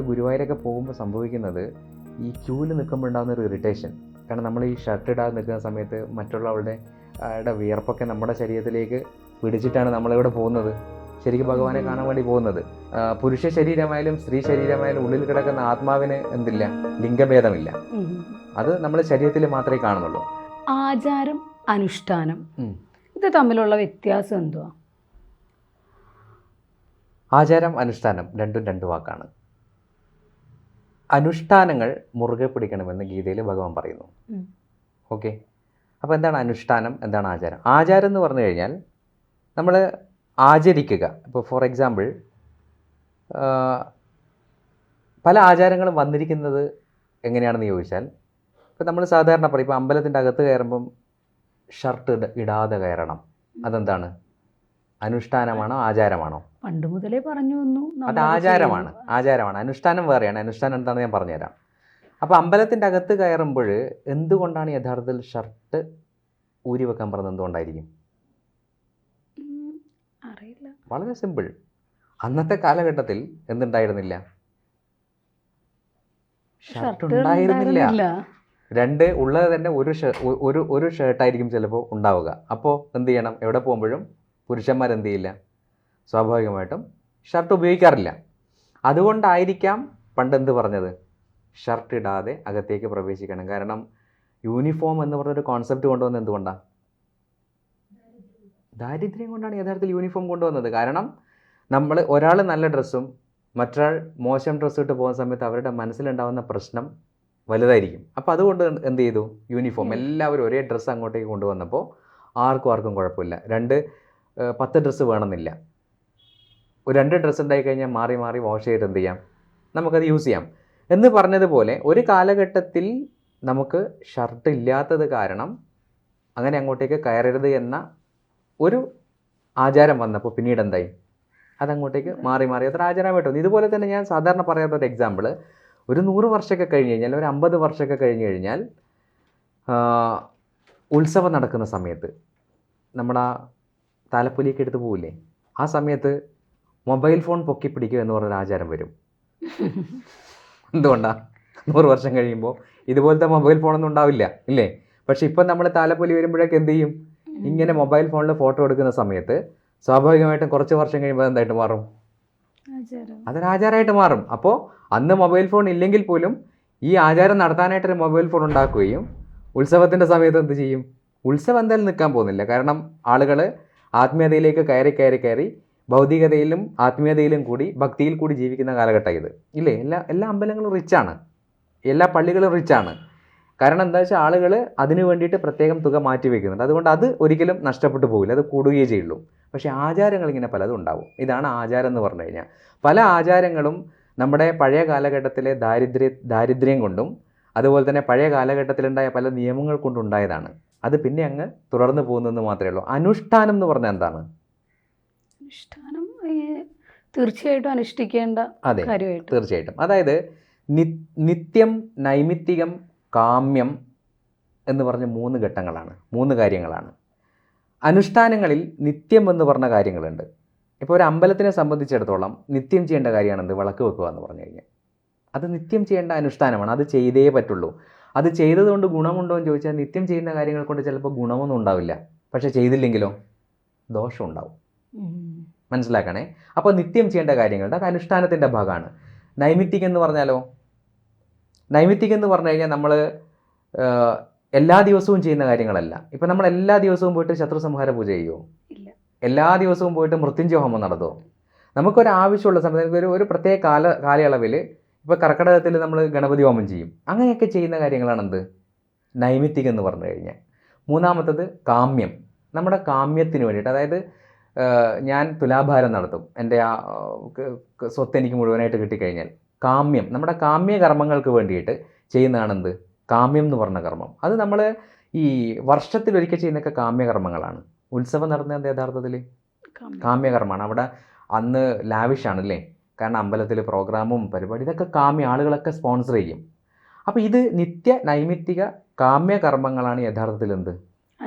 ഗുരുവായൂരൊക്കെ പോകുമ്പോൾ സംഭവിക്കുന്നത് ഈ ക്യൂവിൽ നിൽക്കുമ്പോൾ ഉണ്ടാകുന്ന ഒരു ഇറിറ്റേഷൻ. കാരണം നമ്മൾ ഈ ഷർട്ട് ഇടാതെ നിൽക്കുന്ന സമയത്ത് മറ്റുള്ളവരുടെ വിയർപ്പൊക്കെ നമ്മുടെ ശരീരത്തിലേക്ക് പിടിച്ചിട്ടാണ് നമ്മളിവിടെ പോകുന്നത്, ശരിക്കും ഭഗവാനെ കാണാൻ വേണ്ടി പോകുന്നത്. പുരുഷ ശരീരമായാലും സ്ത്രീ ശരീരമായാലും ഉള്ളിൽ കിടക്കുന്ന ആത്മാവിന് എന്തില്ല, ലിംഗഭേദമില്ല. അത് നമ്മൾ ശരീരത്തിൽ മാത്രമേ കാണുന്നുള്ളൂ. ആചാരം, അനുഷ്ഠാനം ഇത് തമ്മിലുള്ള വ്യത്യാസം എന്തുവാ? ആചാരം, അനുഷ്ഠാനം രണ്ടും രണ്ട് വാക്കാണ്. അനുഷ്ഠാനങ്ങൾ മുറുകെ പിടിക്കണമെന്ന് ഗീതയിൽ ഭഗവാൻ പറയുന്നു. ഓക്കെ, അപ്പോൾ എന്താണ് അനുഷ്ഠാനം, എന്താണ് ആചാരം? ആചാരം എന്ന് പറഞ്ഞു കഴിഞ്ഞാൽ നമ്മൾ ആചരിക്കുക. ഇപ്പോൾ ഫോർ എക്സാമ്പിൾ പല ആചാരങ്ങളും വന്നിരിക്കുന്നത് എങ്ങനെയാണെന്ന് ചോദിച്ചാൽ, ഇപ്പോൾ നമ്മൾ സാധാരണ പറയും, ഇപ്പോൾ അമ്പലത്തിൻ്റെ അകത്ത് കയറുമ്പം ഷർട്ട് ഇടാതെ കയറണം. അതെന്താണ്, അനുഷ്ഠാനമാണോ ആചാരമാണോ? പണ്ട് മുതലേ പറഞ്ഞു വന്നു. അത് ആചാരമാണ്, ആചാരമാണ്. അനുഷ്ഠാനം വേറെയാണ്. അനുഷ്ഠാനം എന്താണെന്ന് ഞാൻ പറഞ്ഞുതരാം. അപ്പോൾ അമ്പലത്തിൻ്റെ അകത്ത് കയറുമ്പോൾ എന്തുകൊണ്ടാണ് യഥാർത്ഥത്തിൽ ഷർട്ട് ഊരി വെക്കാൻ പറഞ്ഞത്? എന്തുകൊണ്ടായിരിക്കും? അറിയില്ല. വളരെ സിമ്പിൾ. അന്നത്തെ കാലഘട്ടത്തിൽ എന്തുണ്ടായിരുന്നില്ല, ഷർട്ട് ഉണ്ടായിരുന്നില്ല. രണ്ട് ഉള്ളത് തന്നെ ഒരു ഷർട്ടായിരിക്കും ചിലപ്പോൾ ഉണ്ടാവുക. അപ്പോൾ എന്ത് ചെയ്യണം? എവിടെ പോകുമ്പോഴും പുരുഷന്മാരെന്ത് ചെയ്യില്ല, സ്വാഭാവികമായിട്ടും ഷർട്ട് ഉപയോഗിക്കാറില്ല. അതുകൊണ്ടായിരിക്കാം പണ്ട് എന്ത് പറഞ്ഞത്, ഷർട്ട് ഇടാതെ അകത്തേക്ക് പ്രവേശിക്കണം. കാരണം യൂണിഫോം എന്ന് പറഞ്ഞൊരു കോൺസെപ്റ്റ് കൊണ്ടുവന്നത് എന്തുകൊണ്ടാണ്? ദാരിദ്ര്യം കൊണ്ടാണ് യഥാർത്ഥത്തിൽ യൂണിഫോം കൊണ്ടുവന്നത്. കാരണം നമ്മൾ ഒരാൾ നല്ല ഡ്രസ്സും മറ്റൊരാൾ മോശം ഡ്രസ്സ് ഇട്ട് പോകുന്ന സമയത്ത് അവരുടെ മനസ്സിലുണ്ടാകുന്ന പ്രശ്നം വലുതായിരിക്കും. അപ്പോൾ അതുകൊണ്ട് എന്ത് ചെയ്തു, യൂണിഫോം എല്ലാവരും ഒരേ ഡ്രസ്സ് അങ്ങോട്ടേക്ക് കൊണ്ടുവന്നപ്പോൾ ആർക്കും കുഴപ്പമില്ല. 10 ഡ്രസ്സ് വേണമെന്നില്ല. ഒരു 2 ഡ്രസ്സ് ഉണ്ടായിക്കഴിഞ്ഞാൽ മാറി മാറി വാഷ് ചെയ്തിട്ട് എന്ത് ചെയ്യാം, നമുക്കത് യൂസ് ചെയ്യാം എന്ന് പറഞ്ഞതുപോലെ ഒരു കാലഘട്ടത്തിൽ നമുക്ക് ഷർട്ട് ഇല്ലാത്തത് കാരണം അങ്ങനെ അങ്ങോട്ടേക്ക് കയറരുത് എന്ന ഒരു ആചാരം വന്നപ്പോൾ പിന്നീട് എന്തായി, അതങ്ങോട്ടേക്ക് മാറി മാറി അത്ര ആചാരമായിട്ട് വന്നു. ഇതുപോലെ തന്നെ ഞാൻ സാധാരണ പറയാത്ത ഒരു എക്സാമ്പിൾ, ഒരു 100 വർഷമൊക്കെ കഴിഞ്ഞ് കഴിഞ്ഞാൽ, ഒരു 50 വർഷമൊക്കെ കഴിഞ്ഞ് കഴിഞ്ഞാൽ ഉത്സവം നടക്കുന്ന സമയത്ത് നമ്മുടെ താലപ്പൊലിയൊക്കെ എടുത്ത് പോവില്ലേ, ആ സമയത്ത് മൊബൈൽ ഫോൺ പൊക്കി പിടിക്കുക എന്ന് പറഞ്ഞൊരു ആചാരം വരും. എന്തുകൊണ്ടാണ്? 100 വർഷം കഴിയുമ്പോൾ ഇതുപോലത്തെ മൊബൈൽ ഫോണൊന്നും ഉണ്ടാവില്ല, ഇല്ലേ? പക്ഷെ ഇപ്പം നമ്മൾ താലപ്പൊലി വരുമ്പോഴേക്ക് എന്ത് ചെയ്യും, ഇങ്ങനെ മൊബൈൽ ഫോണിൽ ഫോട്ടോ എടുക്കുന്ന സമയത്ത് സ്വാഭാവികമായിട്ടും കുറച്ച് വർഷം കഴിയുമ്പോൾ എന്തായിട്ട് മാറും, അതൊരു ആചാരമായിട്ട് മാറും. അപ്പോൾ അന്ന് മൊബൈൽ ഫോൺ ഇല്ലെങ്കിൽ പോലും ഈ ആചാരം നടത്താനായിട്ടൊരു മൊബൈൽ ഫോൺ ഉണ്ടാക്കുകയും ഉത്സവത്തിൻ്റെ സമയത്ത് എന്ത് ചെയ്യും, ഉത്സവം എന്തായാലും നിൽക്കാൻ പോകുന്നില്ല. കാരണം ആളുകൾ ആത്മീയതയിലേക്ക് കയറി ഭൗതികതയിലും ആത്മീയതയിലും കൂടി ഭക്തിയിൽ കൂടി ജീവിക്കുന്ന കാലഘട്ടം ഇത്, ഇല്ലേ? എല്ലാ അമ്പലങ്ങളും റിച്ചാണ്, എല്ലാ പള്ളികളും റിച്ചാണ്. കാരണം എന്താ വെച്ചാൽ ആളുകൾ അതിനു വേണ്ടിയിട്ട് പ്രത്യേകം തുക മാറ്റി വയ്ക്കുന്നുണ്ട്. അതുകൊണ്ട് അത് ഒരിക്കലും നഷ്ടപ്പെട്ടു പോകില്ല, അത് കൂടുകയേ ചെയ്യുള്ളൂ. പക്ഷേ ആചാരങ്ങൾ ഇങ്ങനെ പലതും ഉണ്ടാവും. ഇതാണ് ആചാരം എന്ന് പറഞ്ഞു കഴിഞ്ഞാൽ. പല ആചാരങ്ങളും നമ്മുടെ പഴയ കാലഘട്ടത്തിലെ ദാരിദ്ര്യം കൊണ്ടും അതുപോലെ തന്നെ പഴയ കാലഘട്ടത്തിലുണ്ടായ പല നിയമങ്ങൾ കൊണ്ടുണ്ടായതാണ്. അത് പിന്നെ അങ്ങ് തുടർന്ന് പോകുന്നതെന്ന് മാത്രമേ ഉള്ളൂ. അനുഷ്ഠാനം എന്ന് പറഞ്ഞാൽ എന്താണ്? അനുഷ്ഠാനം തീർച്ചയായിട്ടും അനുഷ്ഠിക്കേണ്ട കാര്യമായിട്ട്. തീർച്ചയായിട്ടും. അതായത് നിത്യം, നൈമിത്തികം, കാമ്യം എന്ന് പറഞ്ഞ 3 ഘട്ടങ്ങളാണ്, 3 കാര്യങ്ങളാണ്. അനുഷ്ഠാനങ്ങളിൽ നിത്യം എന്ന് പറഞ്ഞ കാര്യങ്ങളുണ്ട്. ഇപ്പോൾ ഒരു അമ്പലത്തിനെ സംബന്ധിച്ചിടത്തോളം നിത്യം ചെയ്യേണ്ട കാര്യമാണെന്ത്, വിളക്ക് വെക്കുക എന്ന് പറഞ്ഞു കഴിഞ്ഞാൽ അത് നിത്യം ചെയ്യേണ്ട അനുഷ്ഠാനമാണ്. അത് ചെയ്തേ പറ്റുള്ളൂ. അത് ചെയ്തതുകൊണ്ട് ഗുണമുണ്ടോ എന്ന് ചോദിച്ചാൽ നിത്യം ചെയ്യുന്ന കാര്യങ്ങൾ കൊണ്ട് ചിലപ്പോൾ ഗുണമൊന്നും ഉണ്ടാവില്ല. പക്ഷേ ചെയ്തില്ലെങ്കിലോ ദോഷം ഉണ്ടാവും. മനസ്സിലാക്കണേ. അപ്പോൾ നിത്യം ചെയ്യേണ്ട കാര്യങ്ങളുണ്ട്, അത് അനുഷ്ഠാനത്തിൻ്റെ ഭാഗമാണ്. നൈമിത്തികം എന്ന് പറഞ്ഞാലോ, നൈമിത്തികം എന്ന് പറഞ്ഞു കഴിഞ്ഞാൽ നമ്മൾ എല്ലാ ദിവസവും ചെയ്യുന്ന കാര്യങ്ങളല്ല. ഇപ്പം നമ്മൾ എല്ലാ ദിവസവും പോയിട്ട് ശത്രു സംഹാര പൂജ ചെയ്യുമോ? എല്ലാ ദിവസവും പോയിട്ട് മൃത്യുഞ്ജയ ഹോമം നടത്തുമോ? നമുക്കൊരാവശ്യമുള്ള സമയത്ത് ഒരു പ്രത്യേക കാലയളവിൽ, ഇപ്പോൾ കർക്കിടകത്തിൽ നമ്മൾ ഗണപതി ഹോമം ചെയ്യും. അങ്ങനെയൊക്കെ ചെയ്യുന്ന കാര്യങ്ങളാണ് എന്ത്, നൈമിത്തികം എന്ന് പറഞ്ഞു കഴിഞ്ഞാൽ. മൂന്നാമത്തത് കാമ്യം. നമ്മുടെ കാമ്യത്തിന് വേണ്ടിയിട്ട്, അതായത് ഞാൻ തുലാഭാരം നടത്തും, എൻ്റെ ആ സ്വത്ത് എനിക്ക് മുഴുവനായിട്ട് കിട്ടിക്കഴിഞ്ഞാൽ കാമ്യം, നമ്മുടെ കാമ്യ കർമ്മങ്ങൾക്ക് വേണ്ടിയിട്ട് ചെയ്യുന്നതാണെന്ത്, കാമ്യം എന്ന് പറഞ്ഞ കർമ്മം. അത് നമ്മൾ ഈ വർഷത്തിലൊരിക്കൽ ചെയ്യുന്നൊക്കെ കാമ്യകർമ്മങ്ങളാണ്. ഉത്സവം നടന്നത് യഥാർത്ഥത്തിൽ കാമ്യകർമ്മമാണ്. അവിടെ അന്ന് ലാവിഷാണല്ലേ, കാരണം അമ്പലത്തിൽ പ്രോഗ്രാമും പരിപാടി ഇതൊക്കെ ആളുകളൊക്കെ സ്പോൺസർ ചെയ്യും. അപ്പോൾ ഇത് നിത്യ നൈമിത്തിക കാമ്യകർമ്മങ്ങളാണ് യഥാർത്ഥത്തിൽ എന്ത്,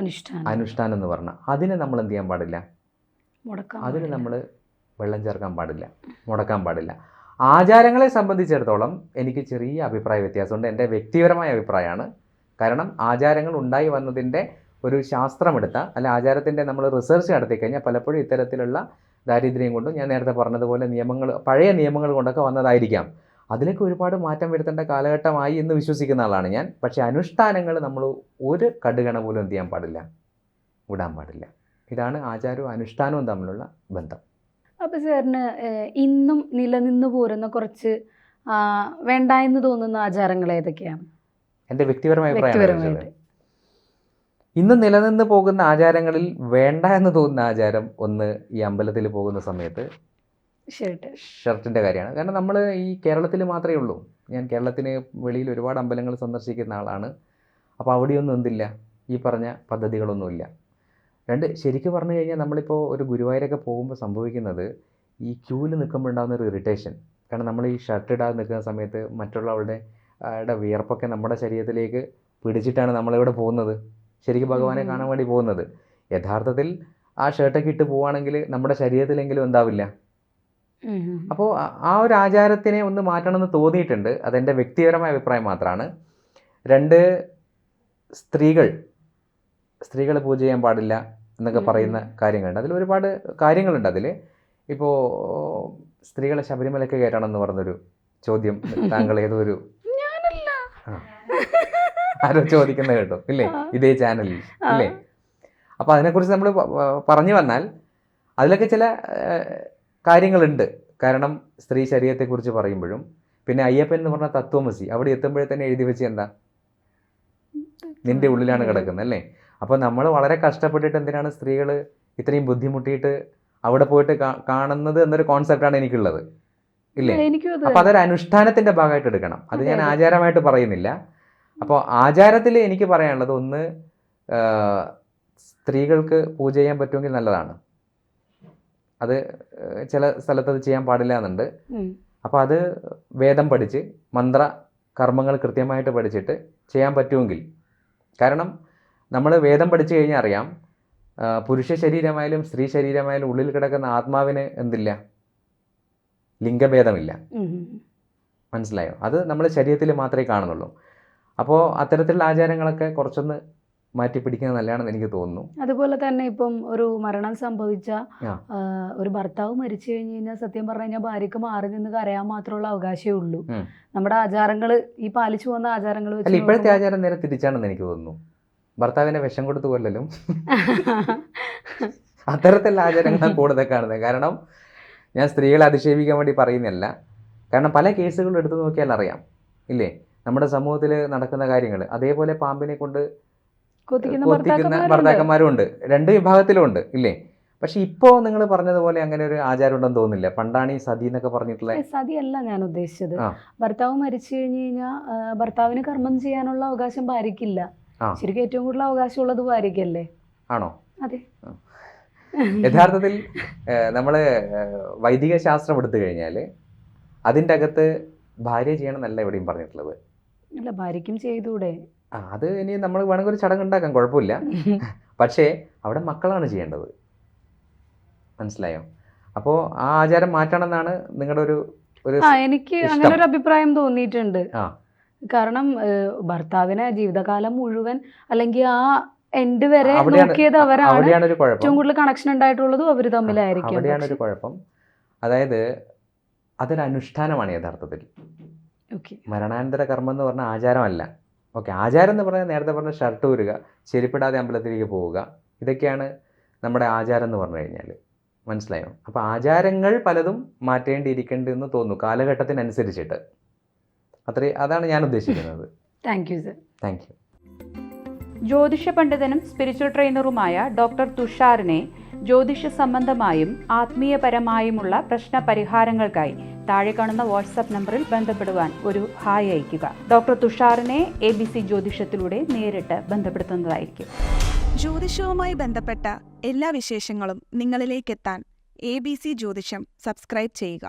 അനുഷ്ഠാനം എന്ന് പറഞ്ഞാൽ. അതിനെ നമ്മൾ എന്ത് ചെയ്യാൻ പാടില്ല, അതിന് നമ്മൾ വെള്ളം ചേർക്കാൻ പാടില്ല, മുടക്കാൻ പാടില്ല. ആചാരങ്ങളെ സംബന്ധിച്ചിടത്തോളം എനിക്ക് ചെറിയ അഭിപ്രായ വ്യത്യാസമുണ്ട്. എൻ്റെ വ്യക്തിപരമായ അഭിപ്രായമാണ്. കാരണം ആചാരങ്ങൾ ഉണ്ടായി വന്നതിൻ്റെ ഒരു ശാസ്ത്രമെടുത്ത അല്ല ആചാരത്തിൻ്റെ നമ്മൾ റിസർച്ച് നടത്തി കഴിഞ്ഞാൽ പലപ്പോഴും ഇത്തരത്തിലുള്ള ദാരിദ്ര്യം കൊണ്ടും ഞാൻ നേരത്തെ പറഞ്ഞതുപോലെ പഴയ നിയമങ്ങൾ കൊണ്ടൊക്കെ വന്നതായിരിക്കാം. അതിലേക്ക് ഒരുപാട് മാറ്റം വരുത്തേണ്ട കാലഘട്ടമായി എന്ന് വിശ്വസിക്കുന്ന ആളാണ് ഞാൻ. പക്ഷേ അനുഷ്ഠാനങ്ങൾ നമ്മൾ ഒരു കടുകണ പോലും എന്ത് ചെയ്യാൻ പാടില്ല, വിടാൻ പാടില്ല. ഇതാണ് ആചാരവും അനുഷ്ഠാനവും തമ്മിലുള്ള ബന്ധം. അപ്പോൾ സാറിന് ഇന്നും നിലനിന്ന് പോരുന്ന കുറച്ച് വേണ്ട എന്ന് തോന്നുന്ന ആചാരങ്ങൾ ഏതൊക്കെയാണ്? എൻ്റെ വ്യക്തിപരമായ അഭിപ്രായമാണ്. ഇന്ന് നിലനിന്ന് പോകുന്ന ആചാരങ്ങളിൽ വേണ്ട എന്ന് തോന്നുന്ന ആചാരം ഒന്ന്, ഈ അമ്പലത്തിൽ പോകുന്ന സമയത്ത് ഷർട്ടിൻ്റെ കാര്യമാണ്. കാരണം നമ്മൾ ഈ കേരളത്തിൽ മാത്രമേ ഉള്ളൂ. ഞാൻ കേരളത്തിന് വെളിയിൽ ഒരുപാട് അമ്പലങ്ങൾ സന്ദർശിക്കുന്ന ആളാണ്. അപ്പോൾ അവിടെയൊന്നും എന്തില്ല, ഈ പറഞ്ഞ പദ്ധതികളൊന്നുമില്ല. രണ്ട്, ശരിക്കും പറഞ്ഞു കഴിഞ്ഞാൽ നമ്മളിപ്പോൾ ഒരു ഗുരുവായൂരൊക്കെ പോകുമ്പോൾ സംഭവിക്കുന്നത് ഈ ക്യൂവിൽ നിൽക്കുമ്പോൾ ഉണ്ടാകുന്ന ഒരു ഇറിറ്റേഷൻ. കാരണം നമ്മൾ ഈ ഷർട്ട് ഇടാതെ നിൽക്കുന്ന സമയത്ത് മറ്റുള്ളവരുടെ വിയർപ്പൊക്കെ നമ്മുടെ ശരീരത്തിലേക്ക് പിടിച്ചിട്ടാണ് നമ്മളിവിടെ പോകുന്നത്, ശരിക്കും ഭഗവാനെ കാണാൻ വേണ്ടി പോകുന്നത്. യഥാർത്ഥത്തിൽ ആ ഷർട്ടൊക്കെ ഇട്ട് പോവുകയാണെങ്കിൽ നമ്മുടെ ശരീരത്തിലെങ്കിലും എന്താവില്ല. അപ്പോൾ ആ ഒരു ആചാരത്തിനെ ഒന്ന് മാറ്റണമെന്ന് തോന്നിയിട്ടുണ്ട്. അതെൻ്റെ വ്യക്തിപരമായ അഭിപ്രായം മാത്രമാണ്. രണ്ട്, സ്ത്രീകൾ പൂജ ചെയ്യാൻ പാടില്ല എന്നൊക്കെ പറയുന്ന കാര്യങ്ങളുണ്ട്. അതിൽ ഒരുപാട് കാര്യങ്ങളുണ്ട്. അതിൽ ഇപ്പോൾ സ്ത്രീകളെ ശബരിമലയ്ക്ക് കയറ്റണം എന്ന് പറഞ്ഞൊരു ചോദ്യം താങ്കൾ ഏതോ ഒരു ആരോ ചോദിക്കുന്നത് കേട്ടോ ഇല്ലേ, ഇതേ ചാനലിൽ ഇല്ലേ. അപ്പോൾ അതിനെക്കുറിച്ച് നമ്മൾ പറഞ്ഞു വന്നാൽ അതിലൊക്കെ ചില കാര്യങ്ങളുണ്ട്. കാരണം സ്ത്രീ ശരീരത്തെക്കുറിച്ച് പറയുമ്പോഴും പിന്നെ അയ്യപ്പൻ എന്ന് പറഞ്ഞ തത്വമസി അവിടെ എത്തുമ്പോഴേ തന്നെ എഴുതി വെച്ച് എന്താ, നിൻ്റെ ഉള്ളിലാണ് കിടക്കുന്നത് അല്ലേ. അപ്പോൾ നമ്മൾ വളരെ കഷ്ടപ്പെട്ടിട്ട് എന്തിനാണ് സ്ത്രീകൾ ഇത്രയും ബുദ്ധിമുട്ടിയിട്ട് അവിടെ പോയിട്ട് കാണുന്നത് എന്നൊരു കോൺസെപ്റ്റാണ് എനിക്കുള്ളത് ഇല്ലേ. അപ്പോൾ അതൊരു അനുഷ്ഠാനത്തിൻ്റെ ഭാഗമായിട്ട് എടുക്കണം. അത് ഞാൻ ആചാരമായിട്ട് പറയുന്നില്ല. അപ്പോൾ ആചാരത്തിൽ എനിക്ക് പറയാനുള്ളത് ഒന്ന്, സ്ത്രീകൾക്ക് പൂജ ചെയ്യാൻ പറ്റുമെങ്കിൽ നല്ലതാണ്. അത് ചില സ്ഥലത്ത് അത് ചെയ്യാൻ പാടില്ല എന്നുണ്ട്. അപ്പോൾ അത് വേദം പഠിച്ച് മന്ത്ര കർമ്മങ്ങൾ കൃത്യമായിട്ട് പഠിച്ചിട്ട് ചെയ്യാൻ പറ്റുമെങ്കിൽ. കാരണം നമ്മൾ വേദം പഠിച്ചു കഴിഞ്ഞാൽ അറിയാം, പുരുഷ ശരീരമായാലും സ്ത്രീ ശരീരമായാലും ഉള്ളിൽ കിടക്കുന്ന ആത്മാവിന് എന്തില്ല, ലിംഗഭേദമില്ല. മനസ്സിലായോ? അത് നമ്മൾ ശരീരത്തിൽ മാത്രമേ കാണുന്നുള്ളൂ. അപ്പോൾ അത്തരത്തിലുള്ള ആചാരങ്ങളൊക്കെ കുറച്ചൊന്ന് മാറ്റി പിടിക്കുന്നത് നല്ലതാണെന്ന് എനിക്ക് തോന്നുന്നു. അതുപോലെ തന്നെ ഇപ്പം ഒരു മരണം സംഭവിച്ച ഒരു ഭർത്താവ് മരിച്ചു കഴിഞ്ഞ് കഴിഞ്ഞാൽ സത്യം പറഞ്ഞു കഴിഞ്ഞാൽ ഭാര്യക്ക് മാറി നിന്ന് കരയാൻ മാത്രമുള്ള അവകാശമേ ഉള്ളൂ. നമ്മുടെ ആചാരങ്ങൾ, ഈ പാലിച്ചു പോകുന്ന ആചാരങ്ങൾ അല്ല, ഇപ്പോഴത്തെ ആചാരം നേരെ തിരിച്ചാണെന്ന് എനിക്ക് തോന്നുന്നു. ഭർത്താവിനെ വിഷം കൊടുത്തു കൊല്ലലും അത്തരത്തിലുള്ള ആചാരങ്ങളാണ് കൂടുതൽ കാണുന്നത്. കാരണം ഞാൻ സ്ത്രീകളെ അധിക്ഷേപിക്കാൻ വേണ്ടി പറയുന്നില്ല. കാരണം പല കേസുകളും എടുത്തു നോക്കിയാൽ അറിയാം ഇല്ലേ, നമ്മുടെ സമൂഹത്തിൽ നടക്കുന്ന കാര്യങ്ങൾ. അതേപോലെ പാമ്പിനെ കൊണ്ട് കൊത്തിക്കുന്ന ഭർത്താക്കന്മാരും ഉണ്ട്, രണ്ട് വിഭാഗത്തിലും ഉണ്ട് ഇല്ലേ. പക്ഷെ ഇപ്പോൾ നിങ്ങൾ പറഞ്ഞതുപോലെ അങ്ങനെ ഒരു ആചാരം ഉണ്ടെന്ന് തോന്നുന്നില്ല. പണ്ടാണ് ഈ സതി എന്നൊക്കെ പറഞ്ഞിട്ടുള്ള. സതിയല്ല ഞാൻ ഉദ്ദേശിച്ചത്. ഭർത്താവ് മരിച്ചു കഴിഞ്ഞ് കഴിഞ്ഞാൽ ഭർത്താവിന് കർമ്മം ചെയ്യാനുള്ള അവകാശം ഭാര്യയ്ക്കില്ല. ശരിക്കും ഏറ്റവും കൂടുതൽ അവകാശം ഉള്ളത് ഭാര്യയ്ക്കല്ലേ? ആണോ? അതെ. യഥാർത്ഥത്തിൽ നമ്മൾ വൈദിക ശാസ്ത്രം എടുത്തു കഴിഞ്ഞാൽ അതിൻ്റെ അകത്ത് ഭാര്യ ചെയ്യണം എന്നല്ല എവിടെയും പറഞ്ഞിട്ടുള്ളത്. അല്ല, ഭാര്യയ്ക്കും ചെയ്തൂടെ? അത് ഇനി നമ്മൾ വേണമെങ്കിൽ ഒരു ചടങ്ങ് ഉണ്ടാക്കാം, കുഴപ്പമില്ല. പക്ഷേ അവിടെ മക്കളാണ് ചെയ്യേണ്ടത്. മനസ്സിലായോ? അപ്പോൾ ആ ആചാരം മാറ്റണം എന്നാണ് നിങ്ങളുടെ ഒരു എനിക്ക് അങ്ങനെ ഒരു അഭിപ്രായം തോന്നിയിട്ടുണ്ട്. കാരണം ഭർത്താവിനെ ജീവിതകാലം മുഴുവൻ അല്ലെങ്കിൽ ആ എൻഡ് വരെ നോക്കിയത് അവരാണ്. ഏറ്റവും കൂടുതൽ കണക്ഷൻ ഉണ്ടായിട്ടുള്ളതും അവർ തമ്മിലായിരിക്കും. അവിടെയാണ് ഒരു കുഴപ്പം. അതായത് അതൊരു അനുഷ്ഠാനമാണ് യഥാർത്ഥത്തിൽ. മരണാനന്തര കർമ്മം എന്ന് പറഞ്ഞാൽ ആചാരമല്ല. ഓക്കെ, ആചാരം എന്ന് പറഞ്ഞാൽ നേരത്തെ പറഞ്ഞ ഷർട്ട് ഊരുക, ചെരുപ്പിടാതെ അമ്പലത്തിലേക്ക് പോവുക, ഇതൊക്കെയാണ് നമ്മുടെ ആചാരം എന്ന് പറഞ്ഞു കഴിഞ്ഞാൽ. മനസ്സിലായോ? അപ്പോൾ ആചാരങ്ങൾ പലതും മാറ്റേണ്ടിയിരിക്കേണ്ടതെന്ന് തോന്നുന്നു കാലഘട്ടത്തിനനുസരിച്ചിട്ട്. അതാണ് ഞാൻ ഉദ്ദേശിക്കുന്നത്. Thank you sir. Thank you. ജ്യോതിഷ പണ്ഡിതനും സ്പിരിച്വൽ ട്രെയിനറുമായ ഡോക്ടർ തുഷാറിനെ ജ്യോതിഷ സംബന്ധമായും ആത്മീയപരമായുമുള്ള പ്രശ്ന പരിഹാരങ്ങൾക്കായി താഴെ കാണുന്ന വാട്സാപ്പ് നമ്പറിൽ ബന്ധപ്പെടുവാൻ ഒരു ഹായ് അയയ്ക്കുക. ഡോക്ടർ തുഷാറിനെ ABC ജ്യോതിഷത്തിലൂടെ നേരിട്ട് ബന്ധപ്പെടുത്തുന്നതായിരിക്കും. ജ്യോതിഷവുമായി ബന്ധപ്പെട്ട എല്ലാ വിശേഷങ്ങളും നിങ്ങളിലേക്കെത്താൻ ABC ജ്യോതിഷം സബ്സ്ക്രൈബ് ചെയ്യുക.